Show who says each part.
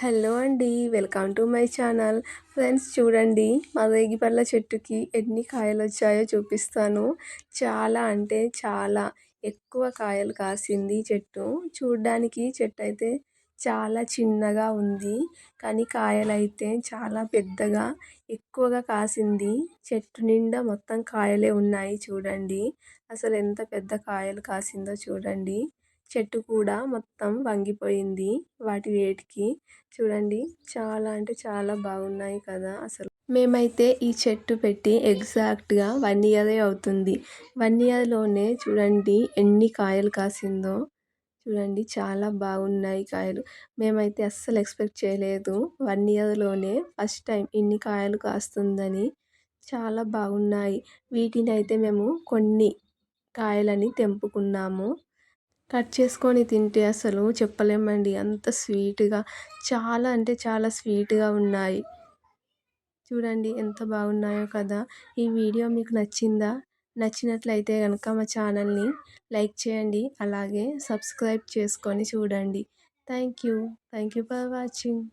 Speaker 1: Hello అండి. Welcome to my channel. Friends చూడండి, మా రేగిపళ్ళ చెట్టుకి ఎన్ని కాయలొచ్చాయో చూపిస్తాను. చాలా అంటే చాలా ఎక్కువ కాయలు కాసింది చెట్టు. చూడ్డానికి చెట్టయితే చాలా చిన్నగా ఉంది. కానీ కాయలైతే చాలా పెద్దగా ఎక్కువగా కాసింది. చెట్టు నిండా మొత్తం కాయలే ఉన్నాయి చూడండి. అసలు ఎంత పెద్ద కాయలు కాసిందో చూడండి. చెట్టు కూడా మొత్తం వంగిపోయింది వాటి వేడికి. చూడండి, చాలా అంటే చాలా బాగున్నాయి కదా అసలు. మేమైతే ఈ చెట్టు పెట్టి ఎగ్జాక్ట్‌గా 1 ఇయరే అవుతుంది. 1 ఇయర్‌లోనే చూడండి ఎన్ని కాయలు కాసిందో. చూడండి, చాలా బాగున్నాయి కాయలు. మేమైతే అస్సలు ఎక్స్‌పెక్ట్ చేయలేదు. 1 ఇయర్‌లోనే ఫస్ట్ టైం ఇన్ని కాయలు కాస్తుందని. చాలా బాగున్నాయి. వీటినైతే మేము కొన్ని కాయలని తెంపుకున్నాము. కట్ చేసుకొని తింటే అసలు చెప్పలేమండి. అంత స్వీట్‌గా, చాలా అంటే చాలా స్వీట్‌గా ఉన్నాయి. చూడండి ఎంత బాగున్నాయో కదా! ఈ వీడియో మీకు నచ్చిందా? నచ్చినట్లయితే గనుక మా ఛానల్‌ని లైక్ చేయండి. అలాగే సబ్స్క్రైబ్ చేసుకొని చూడండి. Thank you. Thank you for watching.